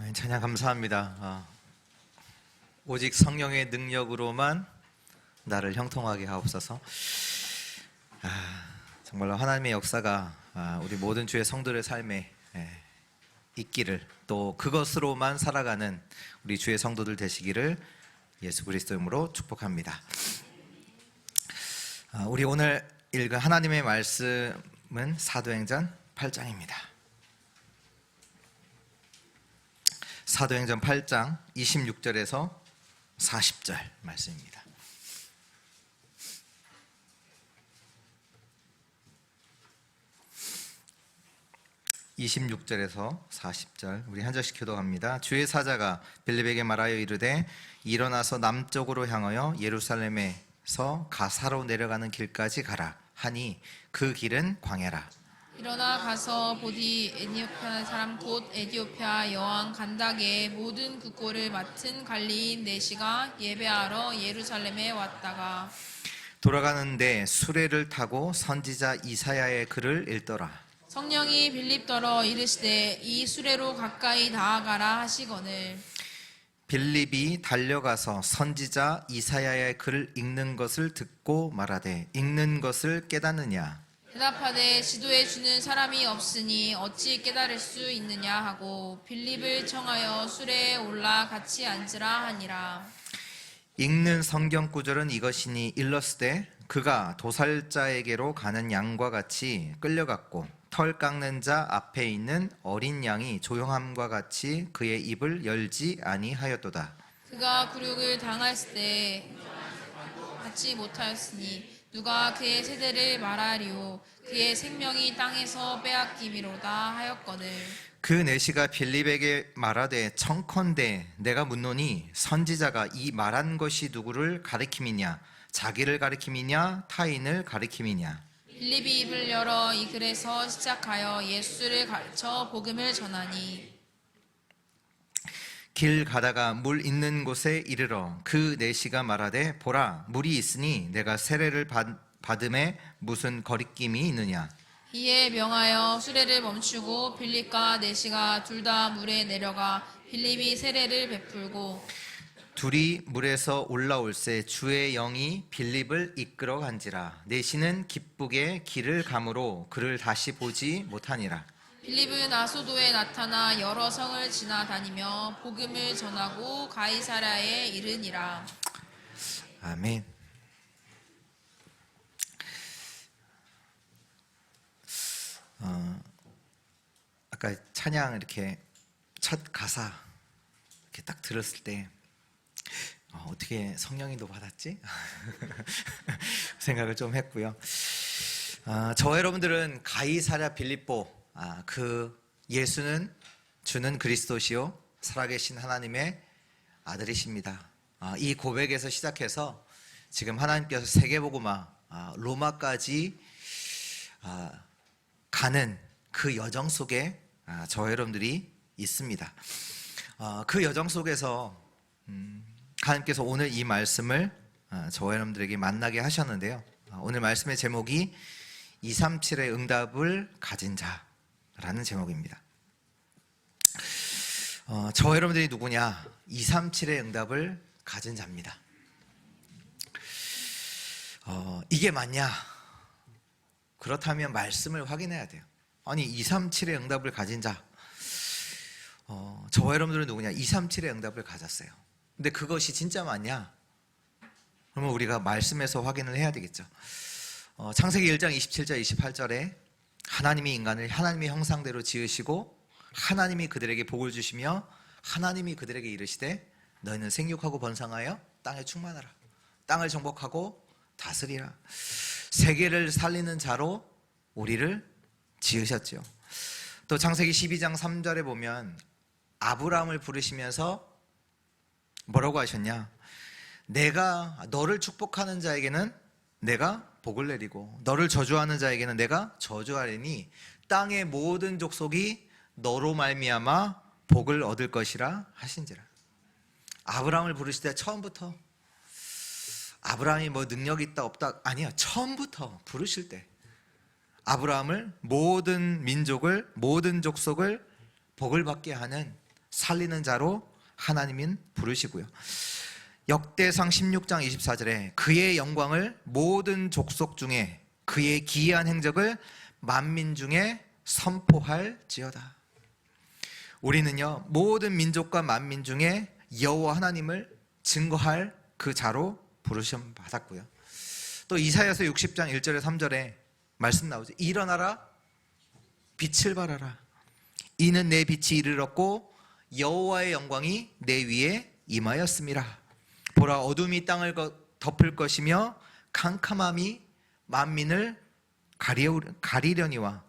아멘. 찬양 감사합니다. 오직 성령의 능력으로만 나를 형통하게 하옵소서. 정말로 하나님의 역사가 우리 모든 주의 성도의 삶에 있기를, 또 그것으로만 살아가는 우리 주의 성도들 되시기를 예수 그리스도 이름으로 축복합니다. 우리 오늘 읽은 하나님의 말씀은 사도행전 8장입니다. 사도행전 8장 26절에서 40절 말씀입니다. (26절에서) 40절 우리 한 절씩 교독합니다. 주의 사자가 빌립에게 말하여 이르되 일어나서 남쪽으로 향하여 예루살렘에서 가사로 내려가는 길까지 가라 하니 그 길은 광야라. 일어나 가서 보디 에티오피아 사람 곧 에티오피아 여왕 간다게의 모든 국고를 맡은 관리인 내시가 예배하러 예루살렘에 왔다가 돌아가는데 수레를 타고 선지자 이사야의 글을 읽더라. 성령이 빌립더러 이르시되 이 수레로 가까이 나아가라 하시거늘 빌립이 달려가서 선지자 이사야의 글을 읽는 것을 듣고 말하되 읽는 것을 깨닫느냐. 대답하되 지도해 주는 사람이 없으니 어찌 깨달을 수 있느냐 하고 빌립을 청하여 수레에 올라 같이 앉으라 하니라. 읽는 성경 구절은 이것이니 일렀으되 그가 도살자에게로 가는 양과 같이 끌려갔고 털 깎는 자 앞에 있는 어린 양이 조용함과 같이 그의 입을 열지 아니하였도다. 그가 굴욕을 당했을 때 받지 못하였으니 누가 그의 세대를 말하리요. 그의 생명이 땅에서 빼앗김이로다 하였거늘. 그 내시가 빌립에게 말하되 청컨대 내가 묻노니 선지자가 이 말한 것이 누구를 가리킴이냐, 자기를 가리킴이냐, 타인을 가리킴이냐. 빌립이 입을 열어 이 글에서 시작하여 예수를 가르쳐 복음을 전하니 길 가다가 물 있는 곳에 이르러 그 내시가 말하되 보라 물이 있으니 내가 세례를 받음에 무슨 거리낌이 있느냐. 이에 명하여 수레를 멈추고 빌립과 내시가 둘 다 물에 내려가 빌립이 세례를 베풀고 둘이 물에서 올라올새 주의 영이 빌립을 이끌어 간지라. 내시는 기쁘게 길을 가므로 그를 다시 보지 못하니라. 빌립은 아소도에 나타나 여러 성을 지나다니며 복음을 전하고 가이사랴에 이르니라. 아멘. 아까 찬양 이렇게 첫 가사 이렇게 딱 들었을 때 어떻게 성령인도 받았지? 생각을 좀 했고요. 저와 여러분들은 가이사랴 빌립보, 그 예수는 주는 그리스도시요 살아계신 하나님의 아들이십니다. 이 고백에서 시작해서 지금 하나님께서 세계복음화 로마까지 가는 그 여정 속에 저와 여러분들이 있습니다. 그 여정 속에서 하나님께서 오늘 이 말씀을 저와 여러분들에게 만나게 하셨는데요. 오늘 말씀의 제목이 237의 응답을 가진 자라는 제목입니다. 저와 여러분들이 누구냐? 237의 응답을 가진 자입니다. 이게 맞냐? 그렇다면 말씀을 확인해야 돼요. 아니 237의 응답을 가진 자, 저와 여러분들은 누구냐? 237의 응답을 가졌어요. 근데 그것이 진짜 맞냐? 그러면 우리가 말씀에서 확인을 해야 되겠죠. 창세기 1장 27절 28절에 하나님이 인간을 하나님의 형상대로 지으시고 하나님이 그들에게 복을 주시며 하나님이 그들에게 이르시되 너희는 생육하고 번성하여 땅에 충만하라. 땅을 정복하고 다스리라. 세계를 살리는 자로 우리를 지으셨죠. 또 창세기 12장 3절에 보면 아브라함을 부르시면서 뭐라고 하셨냐? 내가 너를 축복하는 자에게는 내가 복을 내리고 너를 저주하는 자에게는 내가 저주하리니 땅의 모든 족속이 너로 말미암아 복을 얻을 것이라 하신지라. 아브라함을 부르실 때 처음부터 아브라함이 뭐 능력이 있다 없다 아니야. 처음부터 부르실 때 아브라함을 모든 민족을 모든 족속을 복을 받게 하는 살리는 자로 하나님은 부르시고요. 역대상 16장 24절에 그의 영광을 모든 족속 중에 그의 기이한 행적을 만민 중에 선포할지어다. 우리는요, 모든 민족과 만민 중에 여호와 하나님을 증거할 그 자로 부르심 받았고요. 또 이사야서 60장 1절에 3절에 말씀 나오죠. 일어나라, 빛을 발하라. 이는 내 빛이 이르렀고 여호와의 영광이 내 위에 임하였음이라. 보라, 어둠이 땅을 덮을 것이며 캄캄함이 만민을 가리려니와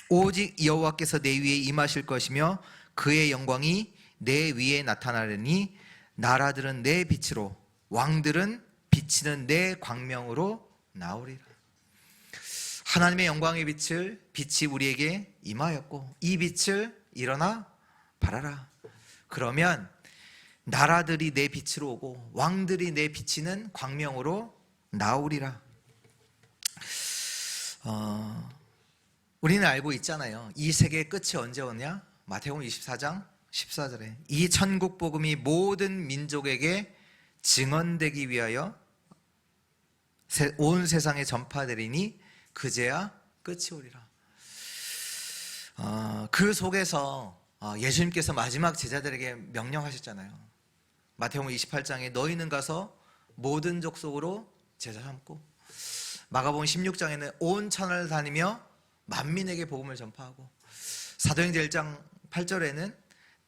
오직 여호와께서 내 위에 임하실 것이며 그의 영광이 내 위에 나타나려니 나라들은 내 빛으로 왕들은 비치는 내 광명으로 나오리라. 하나님의 영광의 빛이 우리에게 임하였고 이 빛을 일어나 발하라. 그러면 나라들이 내 빛으로 오고 왕들이 내 비치는 광명으로 나오리라. 우리는 알고 있잖아요. 이 세계의 끝이 언제 오냐? 마태복음 24장 14절에 이 천국 복음이 모든 민족에게 증언되기 위하여 온 세상에 전파되리니 그제야 끝이 오리라. 그 속에서 예수님께서 마지막 제자들에게 명령하셨잖아요. 마태복음 28장에 너희는 가서 모든 족속으로 제자 삼고, 마가복음 16장에는 온 천하를 다니며 만민에게 복음을 전파하고, 사도행전 1장 8절에는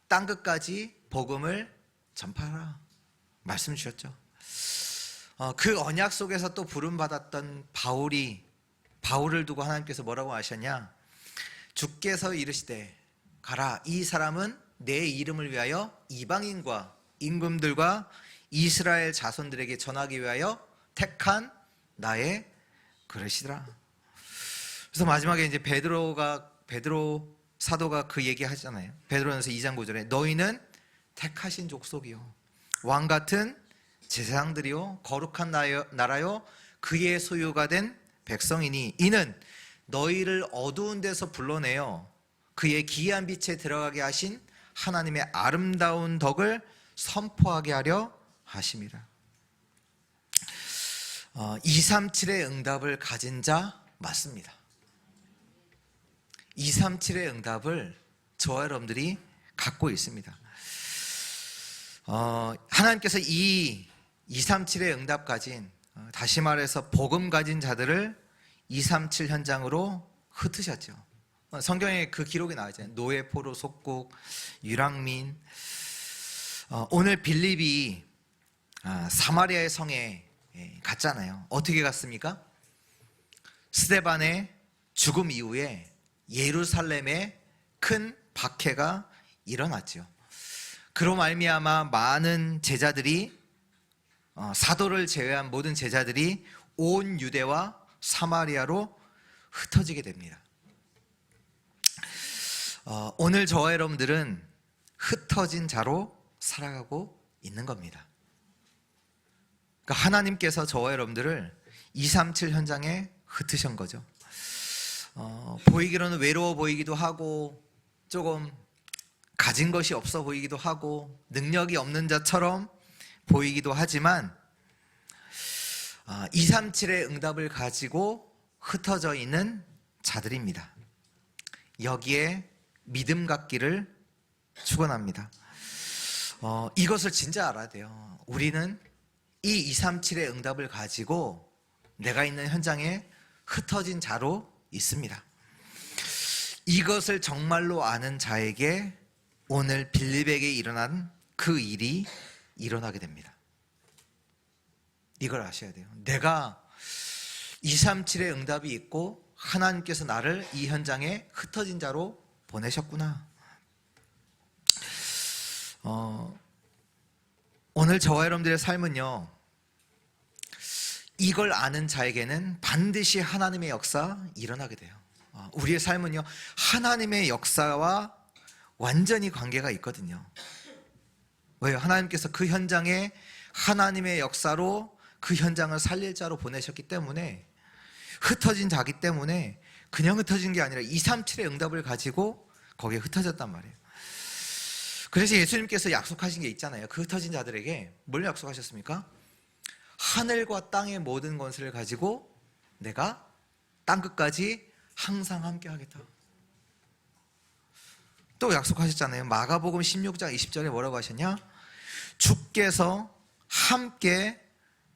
땅끝까지 복음을 전파하라 말씀 주셨죠. 그 언약 속에서 또 부름받았던 바울을 두고 하나님께서 뭐라고 하셨냐? 주께서 이르시되 가라, 이 사람은 내 이름을 위하여 이방인과 임금들과 이스라엘 자손들에게 전하기 위하여 택한 나의 그릇이더라. 그래서 마지막에 이제 베드로 사도가 그 얘기 하잖아요. 베드로전서 2장 9절에 너희는 택하신 족속이요 왕 같은 제사장들이요 거룩한 나라요 그의 소유가 된 백성이니 이는 너희를 어두운 데서 불러내어 그의 기이한 빛에 들어가게 하신 하나님의 아름다운 덕을 선포하게 하려 하심이라. 237의 응답을 가진 자 맞습니다. 237의 응답을 저와 여러분들이 갖고 있습니다. 하나님께서 이 237의 응답 가진, 다시 말해서 복음 가진 자들을 237 현장으로 흩으셨죠. 성경에 그 기록이 나와있잖아요. 노예, 포로, 속국, 유랑민. 오늘 빌립이 사마리아의 성에 갔잖아요. 어떻게 갔습니까? 스데반의 죽음 이후에 예루살렘에 큰 박해가 일어났죠. 그로 말미암아 많은 제자들이, 사도를 제외한 모든 제자들이 온 유대와 사마리아로 흩어지게 됩니다. 오늘 저와 여러분들은 흩어진 자로 살아가고 있는 겁니다. 그러니까 하나님께서 저와 여러분들을 237 현장에 흩으신 거죠. 보이기로는 외로워 보이기도 하고 조금 가진 것이 없어 보이기도 하고 능력이 없는 자처럼 보이기도 하지만 237의 응답을 가지고 흩어져 있는 자들입니다. 여기에 믿음 갖기를 축원합니다. 이것을 진짜 알아야 돼요. 우리는 이 237의 응답을 가지고 내가 있는 현장에 흩어진 자로 있습니다. 이것을 정말로 아는 자에게 오늘 빌립에게 일어난 그 일이 일어나게 됩니다. 이걸 아셔야 돼요. 내가 237의 응답이 있고 하나님께서 나를 이 현장에 흩어진 자로 보내셨구나. 오늘 저와 여러분들의 삶은요, 이걸 아는 자에게는 반드시 하나님의 역사 일어나게 돼요. 우리의 삶은요, 하나님의 역사와 완전히 관계가 있거든요. 왜요? 하나님께서 그 현장에 하나님의 역사로 그 현장을 살릴 자로 보내셨기 때문에, 흩어진 자기 때문에 그냥 흩어진 게 아니라 237의 응답을 가지고 거기에 흩어졌단 말이에요. 그래서 예수님께서 약속하신 게 있잖아요. 그 흩어진 자들에게 뭘 약속하셨습니까? 하늘과 땅의 모든 것을 가지고 내가 땅끝까지 항상 함께 하겠다. 또 약속하셨잖아요. 마가복음 16장 20절에 뭐라고 하셨냐? 주께서 함께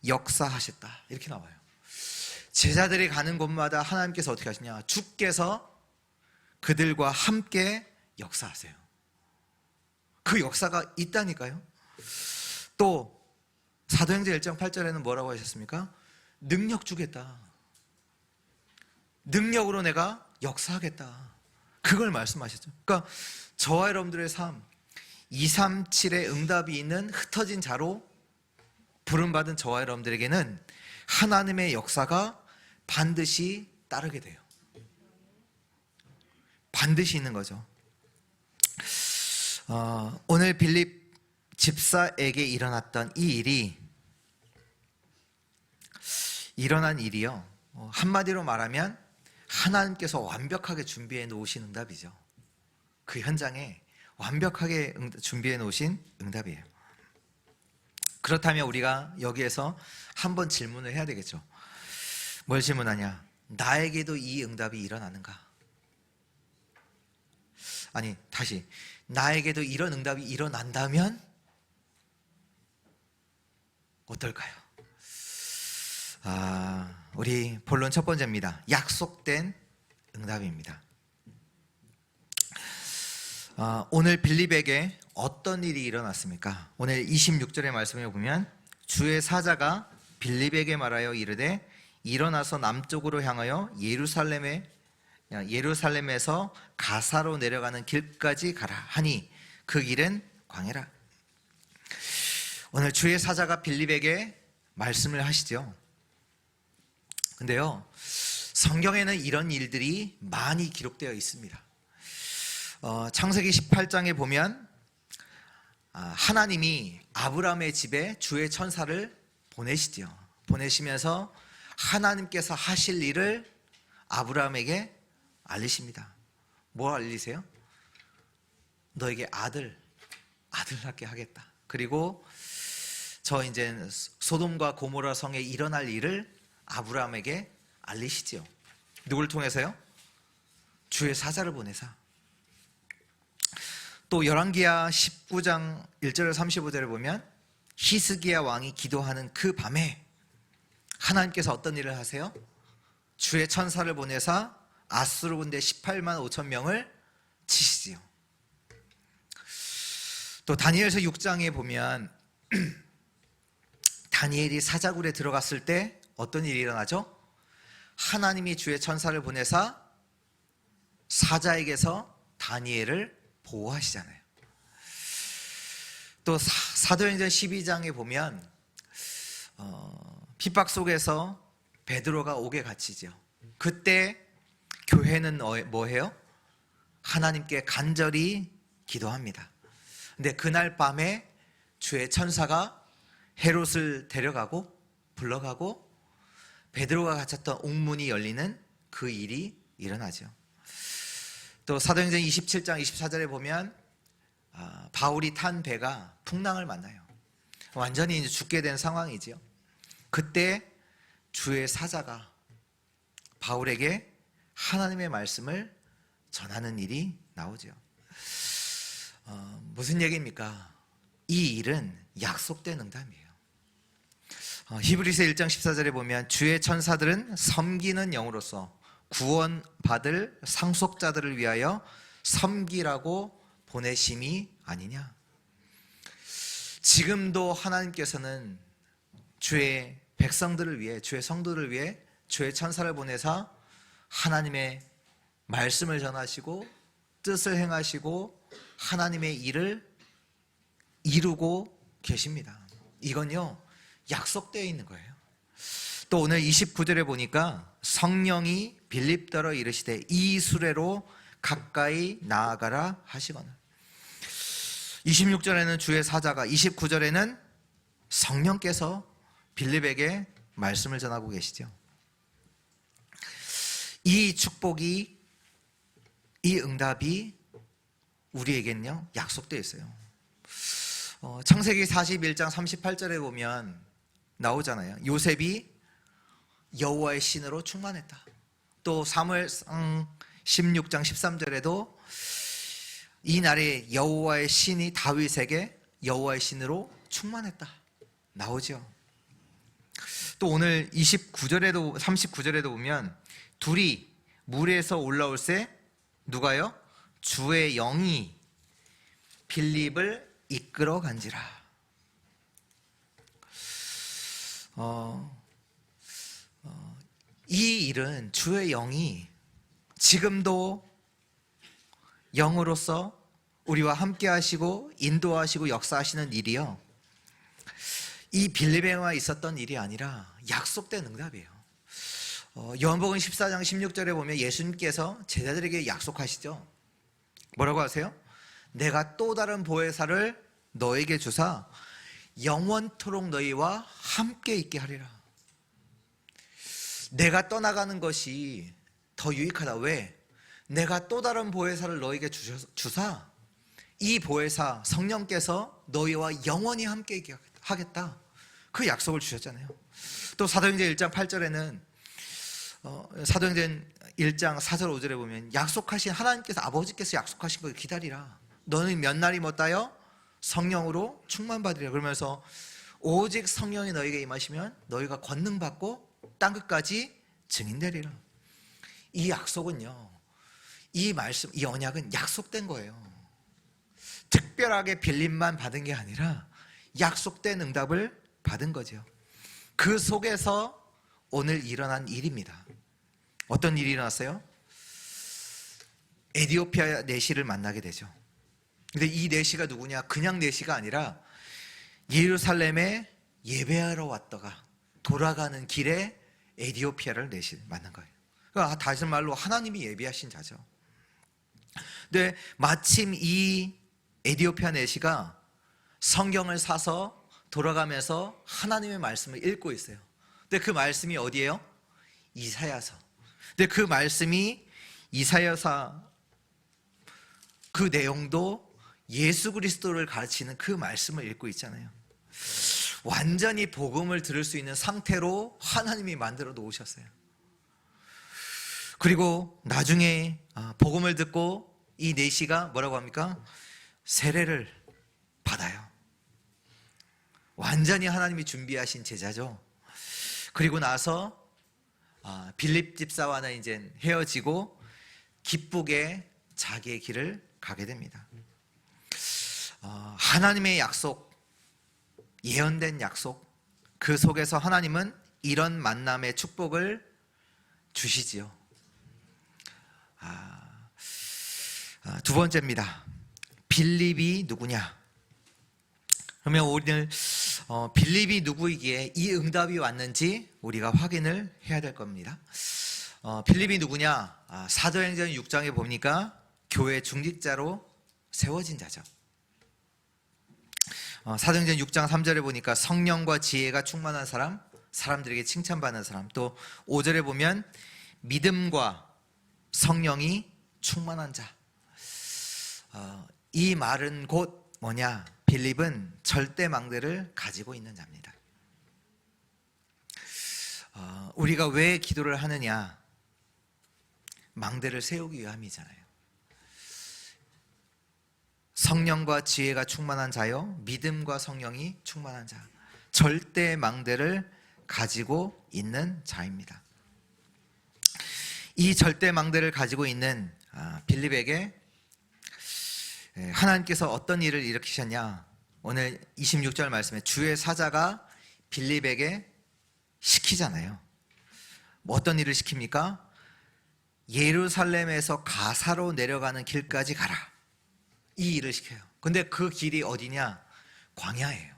역사하셨다. 이렇게 나와요. 제자들이 가는 곳마다 하나님께서 어떻게 하시냐? 주께서 그들과 함께 역사하세요. 그 역사가 있다니까요. 또 사도행전 1장 8절에는 뭐라고 하셨습니까? 능력 주겠다. 능력으로 내가 역사하겠다. 그걸 말씀하셨죠. 그러니까 저와 여러분들의 삶 237의 응답이 있는 흩어진 자로 부름받은 저와 여러분들에게는 하나님의 역사가 반드시 따르게 돼요. 반드시 있는 거죠. 오늘 빌립 집사에게 일어났던 이 일이 일어난 일이요. 한마디로 말하면 하나님께서 완벽하게 준비해 놓으신 응답이죠. 그 현장에 완벽하게 준비해 놓으신 응답이에요. 그렇다면 우리가 여기에서 한번 질문을 해야 되겠죠. 뭘 질문하냐? 나에게도 이 응답이 일어나는가? 아니, 다시 나에게도 이런 응답이 일어난다면 어떨까요? 우리 본론 첫 번째입니다. 약속된 응답입니다. 오늘 빌립에게 어떤 일이 일어났습니까? 오늘 26절의 말씀을 보면 주의 사자가 빌립에게 말하여 이르되 일어나서 남쪽으로 향하여 예루살렘에서 가사로 내려가는 길까지 가라 하니 그 길은 광야라. 오늘 주의 사자가 빌립에게 말씀을 하시죠. 근데요, 성경에는 이런 일들이 많이 기록되어 있습니다. 창세기 18장에 보면 하나님이 아브라함의 집에 주의 천사를 보내시죠. 보내시면서 하나님께서 하실 일을 아브라함에게 알리십니다. 뭐 알리세요? 너에게 아들 낳게 하겠다. 그리고 저 이제 소돔과 고모라 성에 일어날 일을 아브라함에게 알리시지요. 누굴 통해서요? 주의 사자를 보내사. 또 열왕기하 19장 1절 35절을 보면 히스기야 왕이 기도하는 그 밤에 하나님께서 어떤 일을 하세요? 주의 천사를 보내사 아수르 군대 18만 5천 명을 치시지요. 또 다니엘서 6장에 보면 다니엘이 사자굴에 들어갔을 때 어떤 일이 일어나죠? 하나님이 주의 천사를 보내사 사자에게서 다니엘을 보호하시잖아요. 또 사도행전 12장에 보면 핍박 속에서 베드로가 옥에 갇히죠. 그때 교회는 뭐 해요? 하나님께 간절히 기도합니다. 근데 그날 밤에 주의 천사가 헤롯을 데려가고 불러가고 베드로가 갇혔던 옥문이 열리는 그 일이 일어나죠. 또 사도행전 27장 24절에 보면 바울이 탄 배가 풍랑을 만나요. 완전히 이제 죽게 된 상황이지요. 그때 주의 사자가 바울에게 하나님의 말씀을 전하는 일이 나오죠. 무슨 얘기입니까? 이 일은 약속된 응답이에요. 히브리서 1장 14절에 보면 주의 천사들은 섬기는 영으로서 구원받을 상속자들을 위하여 섬기라고 보내심이 아니냐. 지금도 하나님께서는 주의 백성들을 위해, 주의 성도를 위해 주의 천사를 보내사 하나님의 말씀을 전하시고 뜻을 행하시고 하나님의 일을 이루고 계십니다. 이건요, 약속되어 있는 거예요. 또 오늘 29절에 보니까 성령이 빌립더러 이르시되 이 수레로 가까이 나아가라 하시거늘. 26절에는 주의 사자가, 29절에는 성령께서 빌립에게 말씀을 전하고 계시죠. 이 축복이, 이 응답이 우리에겐요 약속되어 있어요. 창세기 41장 38절에 보면 나오잖아요. 요셉이 여호와의 신으로 충만했다. 또 사무엘상 16장 13절에도 이 날에 여호와의 신이 다윗에게 여호와의 신으로 충만했다 나오죠. 또 오늘 29절에도 39절에도 보면 둘이 물에서 올라올새 누가요? 주의 영이 빌립을 이끌어 간지라. 이 일은 주의 영이 지금도 영으로서 우리와 함께 하시고 인도하시고 역사하시는 일이요, 이 빌립에만 있었던 일이 아니라 약속된 응답이에요. 요한복음 14장 16절에 보면 예수님께서 제자들에게 약속하시죠. 뭐라고 하세요? 내가 또 다른 보혜사를 너에게 주사 영원토록 너희와 함께 있게 하리라. 내가 떠나가는 것이 더 유익하다. 왜? 내가 또 다른 보혜사를 너에게 주사 이 보혜사 성령께서 너희와 영원히 함께 있게 하겠다. 그 약속을 주셨잖아요. 또 사도행전 1장 8절에는 사도행전 1장 4절 5절에 보면 약속하신 하나님께서 아버지께서 약속하신 걸 기다리라. 너는 몇 날이 못하여 성령으로 충만받으리라. 그러면서 오직 성령이 너희에게 임하시면 너희가 권능 받고 땅 끝까지 증인되리라. 이 약속은요, 이 말씀, 이 언약은 약속된 거예요. 특별하게 빌립만 받은 게 아니라 약속된 응답을 받은 거죠. 그 속에서 오늘 일어난 일입니다. 어떤 일이 일어났어요? 에디오피아 내시를 만나게 되죠. 근데 이 내시가 누구냐? 그냥 내시가 아니라 예루살렘에 예배하러 왔다가 돌아가는 길에 에디오피아를 내시를 만난 거예요. 그러니까 다시 말로 하나님이 예비하신 자죠. 근데 마침 이 에디오피아 내시가 성경을 사서 돌아가면서 하나님의 말씀을 읽고 있어요. 근데 그 말씀이 어디예요? 이사야서. 근데 그 말씀이 이사야서 그 내용도 예수 그리스도를 가르치는 그 말씀을 읽고 있잖아요. 완전히 복음을 들을 수 있는 상태로 하나님이 만들어 놓으셨어요. 그리고 나중에 복음을 듣고 이 내시가 뭐라고 합니까? 세례를 받아요. 완전히 하나님이 준비하신 제자죠. 그리고 나서 빌립 집사와는 이제 헤어지고 기쁘게 자기의 길을 가게 됩니다. 하나님의 약속, 예언된 약속, 그 속에서 하나님은 이런 만남의 축복을 주시지요. 두 번째입니다. 빌립이 누구냐? 그러면 오늘 빌립이 누구이기에 이 응답이 왔는지 우리가 확인을 해야 될 겁니다. 빌립이 누구냐? 사도행전 6장에 보니까 교회 중직자로 세워진 자죠. 사도행전 6장 3절에 보니까 성령과 지혜가 충만한 사람, 사람들에게 칭찬받는 사람. 또 5절에 보면 믿음과 성령이 충만한 자. 이 말은 곧 뭐냐? 빌립은 절대 망대를 가지고 있는 자입니다. 우리가 왜 기도를 하느냐? 망대를 세우기 위함이잖아요. 성령과 지혜가 충만한 자요, 믿음과 성령이 충만한 자, 절대 망대를 가지고 있는 자입니다. 이 절대 망대를 가지고 있는 빌립에게 하나님께서 어떤 일을 일으키셨냐? 오늘 26절 말씀에 주의 사자가 빌립에게 시키잖아요. 뭐 어떤 일을 시킵니까? 예루살렘에서 가사로 내려가는 길까지 가라. 이 일을 시켜요. 근데 그 길이 어디냐? 광야예요.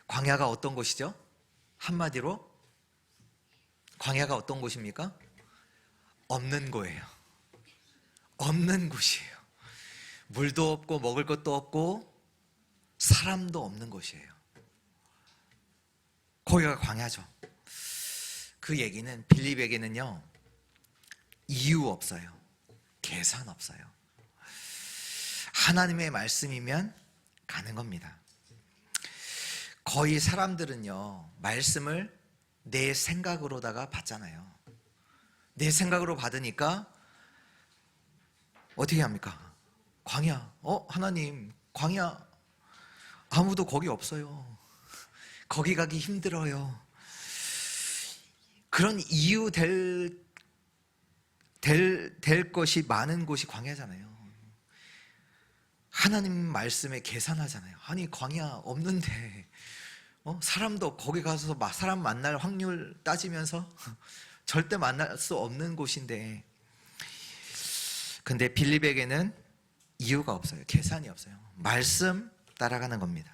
광야가 어떤 곳이죠? 한마디로 광야가 어떤 곳입니까? 없는 곳이에요. 없는 곳이에요. 물도 없고 먹을 것도 없고 사람도 없는 곳이에요. 거기가 광야죠. 그 얘기는 빌립에게는요, 이유 없어요. 계산 없어요. 하나님의 말씀이면 가는 겁니다. 거의 사람들은요, 말씀을 내 생각으로다가 받잖아요. 내 생각으로 받으니까 어떻게 합니까? 광야, 하나님, 광야 아무도 거기 없어요. 거기 가기 힘들어요. 그런 이유 될 것이 많은 곳이 광야잖아요. 하나님 말씀에 계산하잖아요. 아니, 광야 없는데 사람도 거기 가서 사람 만날 확률 따지면서 절대 만날 수 없는 곳인데, 근데 빌립에게는 이유가 없어요. 계산이 없어요. 말씀 따라가는 겁니다.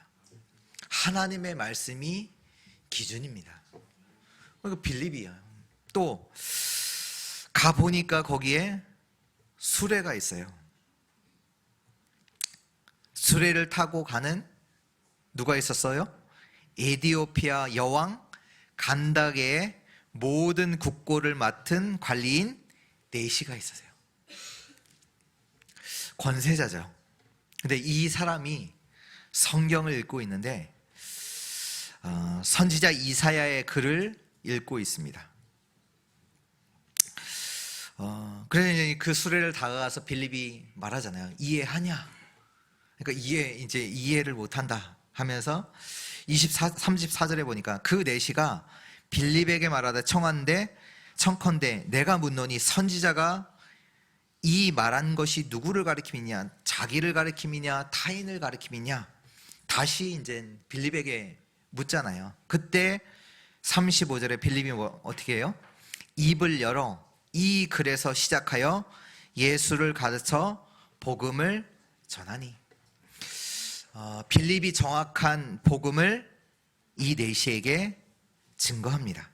하나님의 말씀이 기준입니다. 그러니까 빌립이에요. 또 가보니까 거기에 수레가 있어요. 수레를 타고 가는 누가 있었어요? 에디오피아 여왕 간다게의 모든 국고를 맡은 관리인 네시가 있었어요. 권세자죠. 근데 이 사람이 성경을 읽고 있는데 선지자 이사야의 글을 읽고 있습니다. 그래서 그 수레를 다가가서 빌립이 말하잖아요. 이해하냐? 그러니까 이해를 못한다 하면서 34절에 보니까 그 네시가 빌립에게 말하다 청컨대 내가 묻노니 선지자가 이 말한 것이 누구를 가리킴이냐, 자기를 가리킴이냐, 타인을 가리킴이냐, 다시 이제 빌립에게 묻잖아요. 그때 35절에 빌립이 어떻게 해요? 입을 열어 이 글에서 시작하여 예수를 가르쳐 복음을 전하니. 빌립이 정확한 복음을 이 네시에게 증거합니다.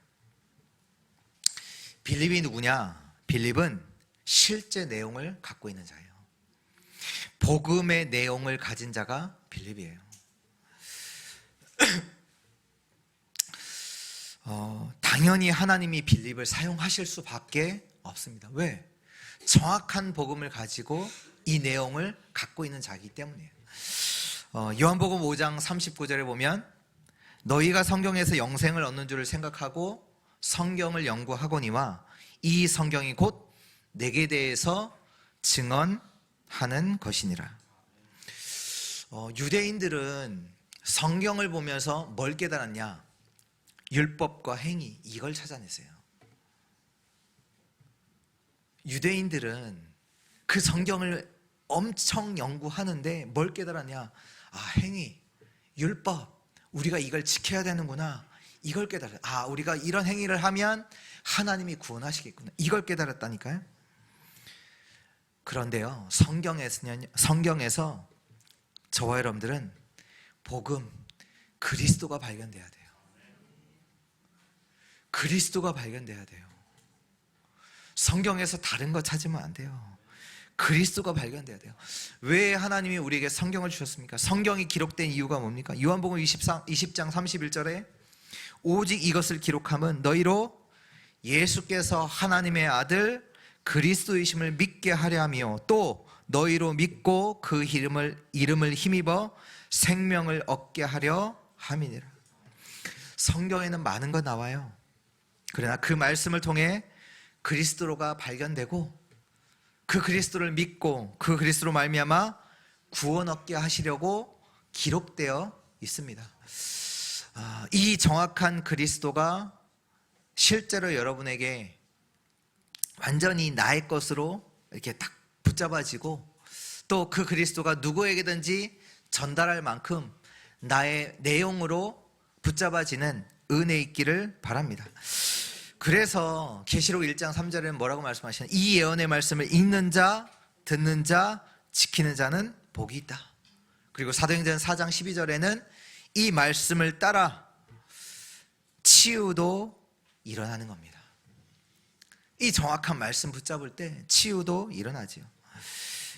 빌립이 누구냐? 빌립은 실제 내용을 갖고 있는 자예요. 복음의 내용을 가진 자가 빌립이에요. 당연히 하나님이 빌립을 사용하실 수밖에 없습니다. 왜? 정확한 복음을 가지고 이 내용을 갖고 있는 자이기 때문이에요. 요한복음 5장 39절에 보면 너희가 성경에서 영생을 얻는 줄을 생각하고 성경을 연구하거니와 이 성경이 곧 내게 대해서 증언하는 것이니라. 유대인들은 성경을 보면서 뭘 깨달았냐? 율법과 행위, 이걸 찾아냈어요. 유대인들은 그 성경을 엄청 연구하는데 뭘 깨달았냐? 행위, 율법, 우리가 이걸 지켜야 되는구나. 이걸 깨달았어요. 우리가 이런 행위를 하면 하나님이 구원하시겠구나. 이걸 깨달았다니까요. 그런데요, 성경에서 저와 여러분들은 복음, 그리스도가 발견돼야 돼요. 그리스도가 발견돼야 돼요. 성경에서 다른 거 찾으면 안 돼요. 그리스도가 발견돼야 돼요. 왜 하나님이 우리에게 성경을 주셨습니까? 성경이 기록된 이유가 뭡니까? 요한복음 20장 31절에 오직 이것을 기록함은 너희로 예수께서 하나님의 아들 그리스도이심을 믿게 하려 하며 또 너희로 믿고 그 이름을 힘입어 생명을 얻게 하려 함이니라. 성경에는 많은 거 나와요. 그러나 그 말씀을 통해 그리스도가 발견되고 그 그리스도를 믿고 그 그리스도로 말미암아 구원 얻게 하시려고 기록되어 있습니다. 이 정확한 그리스도가 실제로 여러분에게 완전히 나의 것으로 이렇게 딱 붙잡아지고 또 그 그리스도가 누구에게든지 전달할 만큼 나의 내용으로 붙잡아지는 은혜 있기를 바랍니다. 그래서 계시록 1장 3절에는 뭐라고 말씀하시나요? 이 예언의 말씀을 읽는 자, 듣는 자, 지키는 자는 복이 있다. 그리고 사도행전 4장 12절에는 이 말씀을 따라 치유도 일어나는 겁니다. 이 정확한 말씀 붙잡을 때 치유도 일어나지요.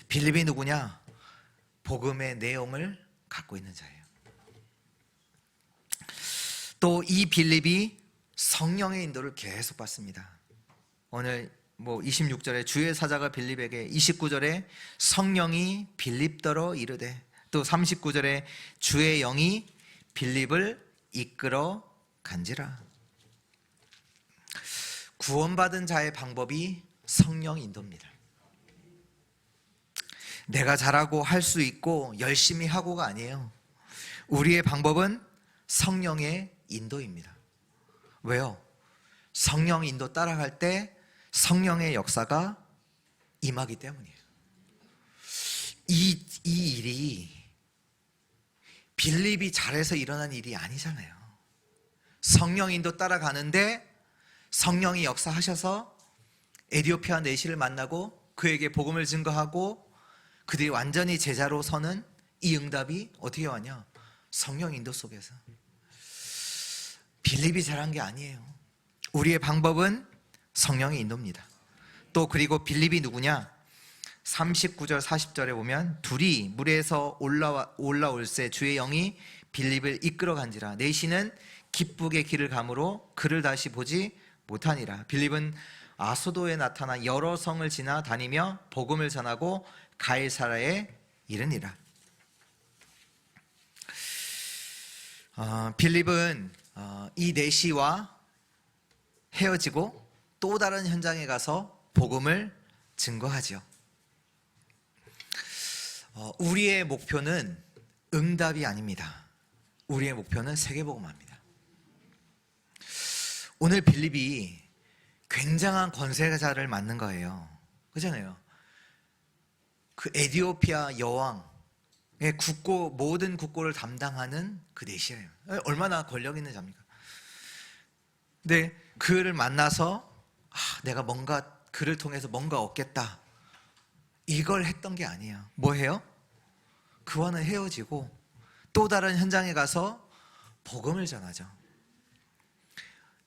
빌립이 누구냐? 복음의 내용을 갖고 있는 자예요. 또 이 빌립이 성령의 인도를 계속 받습니다. 오늘 26절에 주의 사자가 빌립에게, 29절에 성령이 빌립더러 이르되 또 39절에 주의 영이 빌립을 이끌어 간지라. 구원받은 자의 방법이 성령 인도입니다. 내가 잘하고 할 수 있고 열심히 하고가 아니에요. 우리의 방법은 성령의 인도입니다. 왜요? 성령 인도 따라갈 때 성령의 역사가 임하기 때문이에요. 이 일이 빌립이 잘해서 일어난 일이 아니잖아요. 성령 인도 따라가는데 성령이 역사하셔서 에디오피아 내시를 만나고 그에게 복음을 증거하고 그들이 완전히 제자로 서는 이 응답이 어떻게 왔냐? 성령 인도 속에서. 빌립이 잘한 게 아니에요. 우리의 방법은 성령의 인도입니다. 또 그리고 빌립이 누구냐? 39절 40절에 보면 둘이 물에서 올라올새 주의 영이 빌립을 이끌어 간지라. 내시는 기쁘게 길을 가므로 그를 다시 보지 못하니라. 빌립은 아소도에 나타나 여러 성을 지나 다니며 복음을 전하고 가이사라에 이르니라. 빌립은 이 내시와 헤어지고 또 다른 현장에 가서 복음을 증거하죠. 우리의 목표는 응답이 아닙니다. 우리의 목표는 세계복음화입니다. 오늘 빌립이 굉장한 권세자를 만난 거예요. 그렇잖아요. 그 에디오피아 여왕의 모든 국고를 담당하는 그 내시예요. 얼마나 권력 있는 자입니까? 근데 그를 만나서 내가 뭔가 그를 통해서 뭔가 얻겠다, 이걸 했던 게 아니에요. 뭐 해요? 그와는 헤어지고 또 다른 현장에 가서 복음을 전하죠.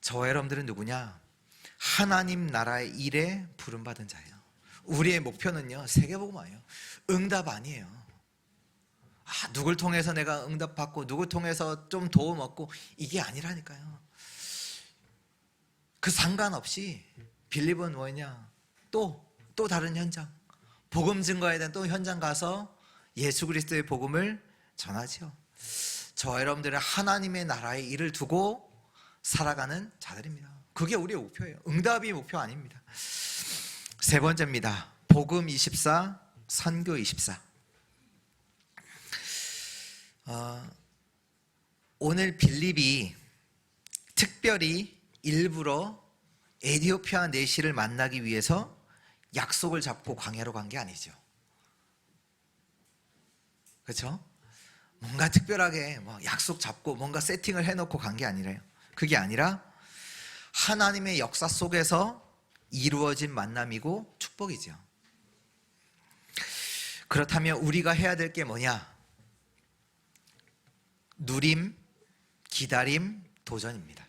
저와 여러분들은 누구냐? 하나님 나라의 일에 부름받은 자예요. 우리의 목표는요, 세계복음화예요. 응답 아니에요. 누굴 통해서 내가 응답받고 누굴 통해서 좀 도움 얻고 이게 아니라니까요. 그 상관없이 빌립은 뭐냐? 또 다른 현장, 복음 증거에 대한 또 현장 가서 예수 그리스도의 복음을 전하죠. 저와 여러분들은 하나님의 나라의 일을 두고 살아가는 자들입니다. 그게 우리의 목표예요. 응답이 목표 아닙니다. 세 번째입니다. 복음 24, 선교 24. 오늘 빌립이 특별히 일부러 에디오피아 내시를 만나기 위해서 약속을 잡고 광야로 간 게 아니죠. 그렇죠? 뭔가 특별하게 약속 잡고 뭔가 세팅을 해놓고 간 게 아니라요. 그게 아니라 하나님의 역사 속에서 이루어진 만남이고 축복이죠. 그렇다면 우리가 해야 될 게 뭐냐? 누림, 기다림, 도전입니다.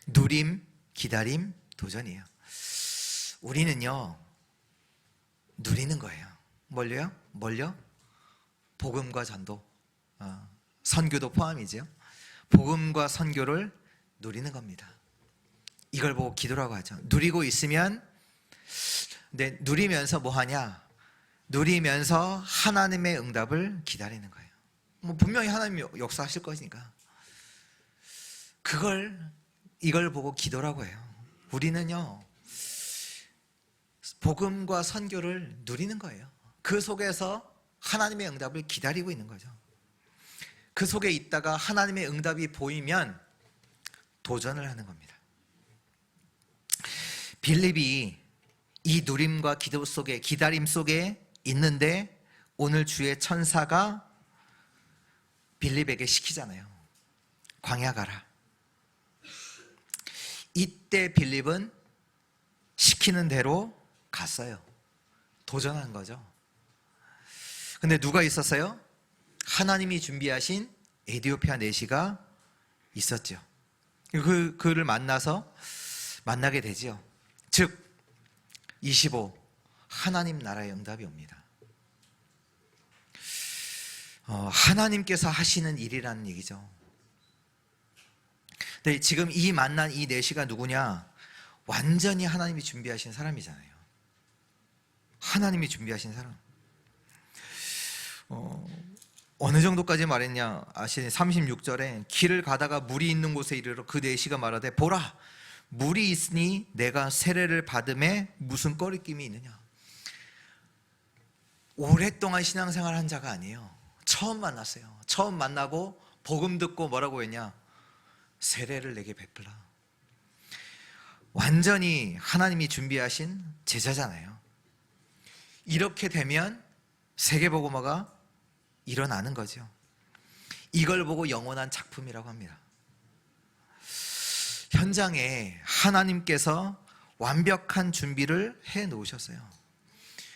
누림, 기다림, 도전이에요. 우리는요, 누리는 거예요. 뭘요? 복음과 전도, 선교도 포함이죠. 복음과 선교를 누리는 겁니다. 이걸 보고 기도라고 하죠. 누리고 있으면, 근데 누리면서 뭐 하냐? 누리면서 하나님의 응답을 기다리는 거예요. 분명히 하나님이 역사하실 것이니까. 이걸 보고 기도라고 해요. 우리는요, 복음과 선교를 누리는 거예요. 그 속에서 하나님의 응답을 기다리고 있는 거죠. 그 속에 있다가 하나님의 응답이 보이면 도전을 하는 겁니다. 빌립이 이 누림과 기도 속에, 기다림 속에 있는데 오늘 주의 천사가 빌립에게 시키잖아요. 광야 가라. 이때 빌립은 시키는 대로 갔어요. 도전한 거죠. 근데 누가 있었어요? 하나님이 준비하신 에디오피아 내시가 있었죠. 그를 만나게 되죠. 즉 25, 하나님 나라의 응답이 옵니다. 하나님께서 하시는 일이라는 얘기죠. 근데 지금 이 만난 이 내시가 누구냐? 완전히 하나님이 준비하신 사람이잖아요. 하나님이 준비하신 사람. 어느 정도까지 말했냐 아시니 36절에 길을 가다가 물이 있는 곳에 이르러 그 내시가 말하되 보라 물이 있으니 내가 세례를 받음에 무슨 꺼리낌이 있느냐. 오랫동안 신앙생활 한 자가 아니에요. 처음 만났어요. 처음 만나고 복음 듣고 뭐라고 했냐, 세례를 내게 베풀라. 완전히 하나님이 준비하신 제자잖아요. 이렇게 되면 세계복음화가 일어나는 거죠. 이걸 보고 영원한 작품이라고 합니다. 현장에 하나님께서 완벽한 준비를 해 놓으셨어요.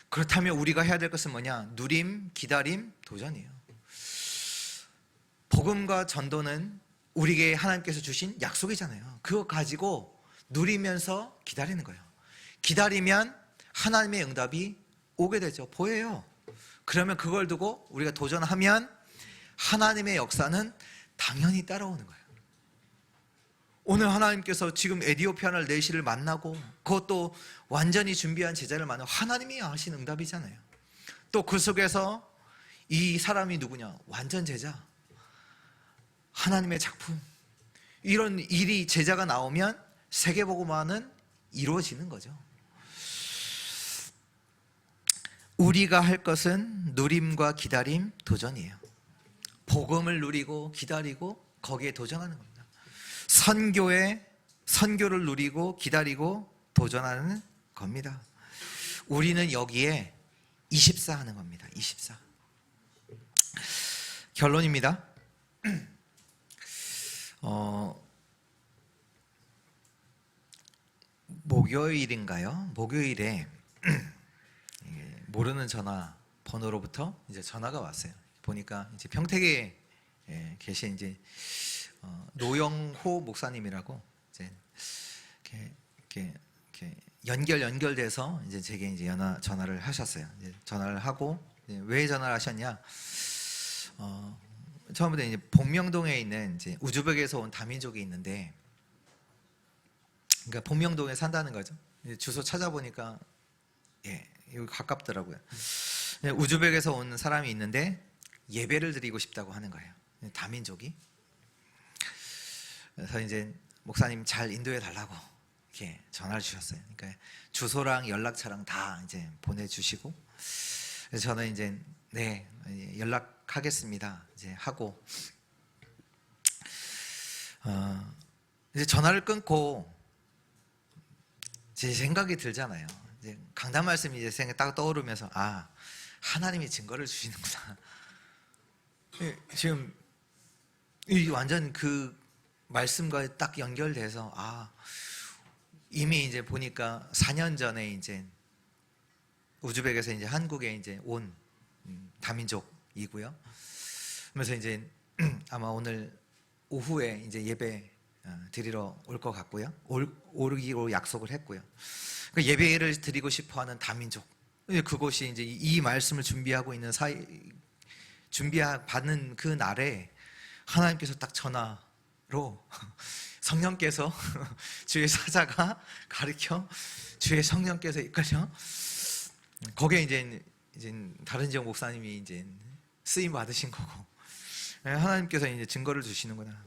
그렇다면 우리가 해야 될 것은 뭐냐? 누림, 기다림, 도전이에요. 복음과 전도는 우리에게 하나님께서 주신 약속이잖아요. 그거 가지고 누리면서 기다리는 거예요. 기다리면 하나님의 응답이 오게 되죠. 보여요. 그러면 그걸 두고 우리가 도전하면 하나님의 역사는 당연히 따라오는 거예요. 오늘 하나님께서 지금 에디오피아를 내시를 만나고 그것도 완전히 준비한 제자를 만나고 하나님이 하신 응답이잖아요. 또 그 속에서 이 사람이 누구냐? 완전 제자, 하나님의 작품. 이런 일이 제자가 나오면 세계복음화는 이루어지는 거죠. 우리가 할 것은 누림과 기다림, 도전이에요. 복음을 누리고 기다리고 거기에 도전하는 겁니다. 선교를 누리고 기다리고 도전하는 겁니다. 우리는 여기에 24 하는 겁니다. 24. 결론입니다. 목요일인가요? 목요일에 모르는 전화 번호로부터 이제 전화가 왔어요. 보니까 이제 평택에 계신 이제 노영호 목사님이라고 이제 이렇게 연결돼서 이제 제게 이제 전화를 하셨어요. 이제 전화를 하고 왜 전화를 하셨냐? 처음부터 이제 복명동에 있는 이제 우즈벡에서 온 다민족이 있는데, 그러니까 복명동에 산다는 거죠. 주소 찾아보니까 여기 가깝더라고요. 우즈벡에서 온 사람이 있는데 예배를 드리고 싶다고 하는 거예요. 다민족이. 그래서 이제 목사님 잘 인도해 달라고 이렇게 전화를 주셨어요. 그러니까 주소랑 연락처랑 다 이제 보내주시고, 그래서 저는 이제 네 연락하겠습니다 이제 하고 이제 전화를 끊고 제 생각이 들잖아요. 이제 강단 말씀이 이제 생각 딱 떠오르면서 하나님이 증거를 주시는구나. 지금 이 완전 그 말씀과 딱 연결돼서 이미 이제 보니까 4년 전에 이제 우즈벡에서 이제 한국에 이제 온 다민족이고요. 그래서 이제 아마 오늘 오후에 이제 예배 드리러 올 것 같고요. 오르기로 약속을 했고요. 그 예배를 드리고 싶어하는 다민족, 그곳이 이제 이 말씀을 준비하고 있는 받는 그 날에 하나님께서 딱 전화로 성령께서 주의 사자가 가르쳐 주의 성령께서 이끌려 거기에 이제 다른 지역 목사님이 이제 쓰임 받으신 거고, 하나님께서 이제 증거를 주시는구나.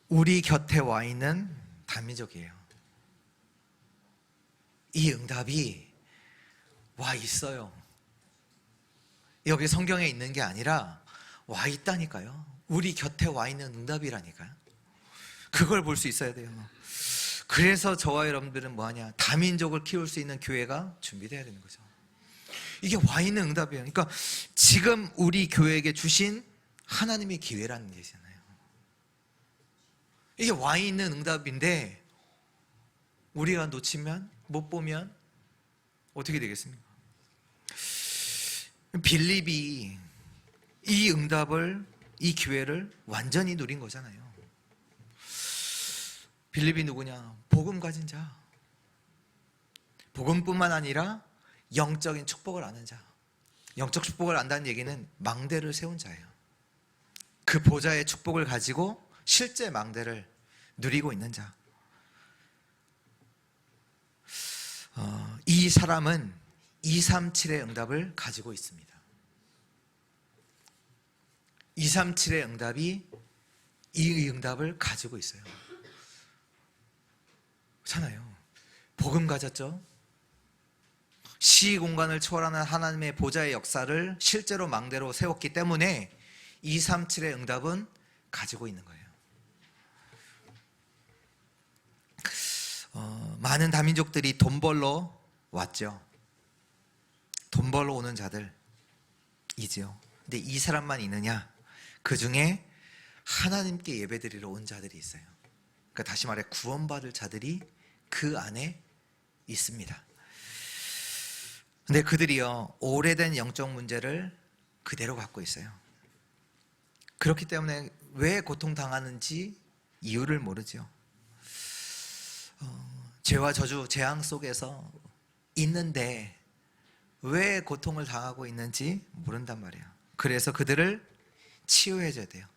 우리 곁에 와 있는 다민족이에요. 이 응답이 와 있어요. 여기 성경에 있는 게 아니라 와 있다니까요. 우리 곁에 와 있는 응답이라니까요. 그걸 볼 수 있어야 돼요. 그래서 저와 여러분들은 뭐하냐? 다민족을 키울 수 있는 교회가 준비돼야 되는 거죠. 이게 와 있는 응답이에요. 그러니까 지금 우리 교회에게 주신 하나님의 기회라는 얘기잖아요. 이게 와 있는 응답인데 우리가 놓치면, 못 보면 어떻게 되겠습니까? 빌립이 이 응답을, 이 기회를 완전히 누린 거잖아요. 빌립이 누구냐? 복음 가진 자. 복음뿐만 아니라 영적인 축복을 아는 자. 영적 축복을 안다는 얘기는 망대를 세운 자예요. 그 보좌의 축복을 가지고 실제 망대를 누리고 있는 자. 이 사람은 237의 응답을 가지고 있습니다. 237의 응답이 이 응답을 가지고 있어요. 그렇잖아요. 복음 가졌죠? 시 공간을 초월하는 하나님의 보좌의 역사를 실제로 망대로 세웠기 때문에 237의 응답은 가지고 있는 거예요. 많은 다민족들이 돈 벌러 왔죠. 돈 벌러 오는 자들이지요. 근데 이 사람만 있느냐? 그 중에 하나님께 예배드리러 온 자들이 있어요. 그러니까 다시 말해 구원받을 자들이 그 안에 있습니다. 근데 그들이요, 오래된 영적 문제를 그대로 갖고 있어요. 그렇기 때문에 왜 고통당하는지 이유를 모르죠. 죄와 저주, 재앙 속에서 있는데 왜 고통을 당하고 있는지 모른단 말이에요. 그래서 그들을 치유해줘야 돼요.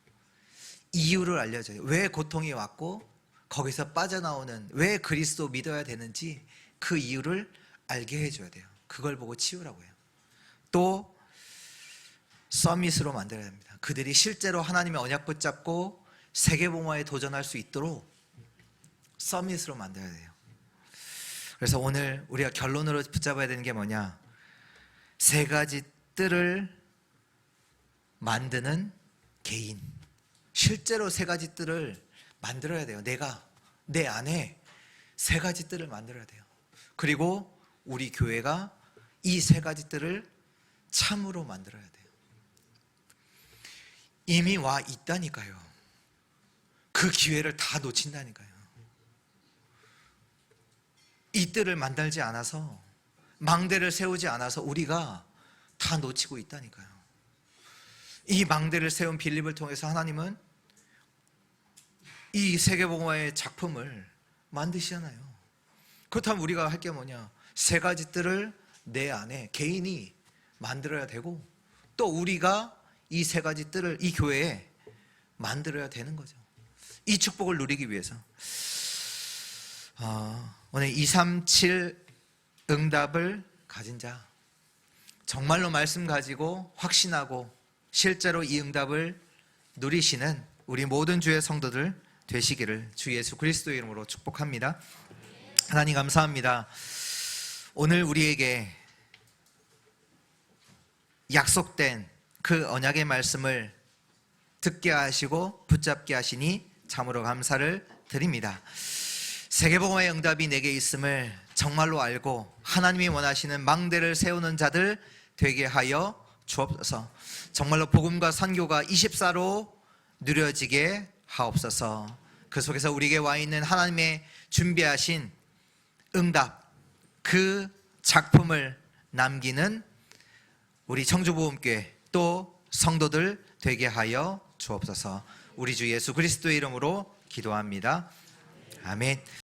이유를 알려줘요. 왜 고통이 왔고 거기서 빠져나오는, 왜 그리스도 믿어야 되는지 그 이유를 알게 해줘야 돼요. 그걸 보고 치유라고 해요. 또 서밋으로 만들어야 됩니다. 그들이 실제로 하나님의 언약 붙잡고 세계봉화에 도전할 수 있도록 서밋으로 만들어야 돼요. 그래서 오늘 우리가 결론으로 붙잡아야 되는 게 뭐냐? 세 가지 뜰을 만드는 개인. 실제로 세 가지 뜰을 만들어야 돼요. 내가 내 안에 세 가지 뜰을 만들어야 돼요. 그리고 우리 교회가 이 세 가지 뜰을 참으로 만들어야 돼요. 이미 와 있다니까요. 그 기회를 다 놓친다니까요. 이 뜰을 만들지 않아서, 망대를 세우지 않아서 우리가 다 놓치고 있다니까요. 이 망대를 세운 빌립을 통해서 하나님은 이 세계복음화의 작품을 만드시잖아요. 그렇다면 우리가 할 게 뭐냐? 세 가지 뜰을 내 안에 개인이 만들어야 되고, 또 우리가 이 세 가지 뜰을 이 교회에 만들어야 되는 거죠. 이 축복을 누리기 위해서. 오늘 237 응답을 가진 자, 정말로 말씀 가지고 확신하고 실제로 이 응답을 누리시는 우리 모든 주의 성도들 되시기를 주 예수 그리스도의 이름으로 축복합니다. 하나님 감사합니다. 오늘 우리에게 약속된 그 언약의 말씀을 듣게 하시고 붙잡게 하시니 참으로 감사를 드립니다. 세계복음화의 응답이 내게 있음을 정말로 알고 하나님이 원하시는 망대를 세우는 자들 되게 하여 주옵소서. 정말로 복음과 선교가 24로 누려지게 하옵소서. 그 속에서 우리에게 와 있는 하나님의 준비하신 응답, 그 작품을 남기는 우리 청주복음교회 또 성도들 되게 하여 주옵소서. 우리 주 예수 그리스도의 이름으로 기도합니다. 아멘.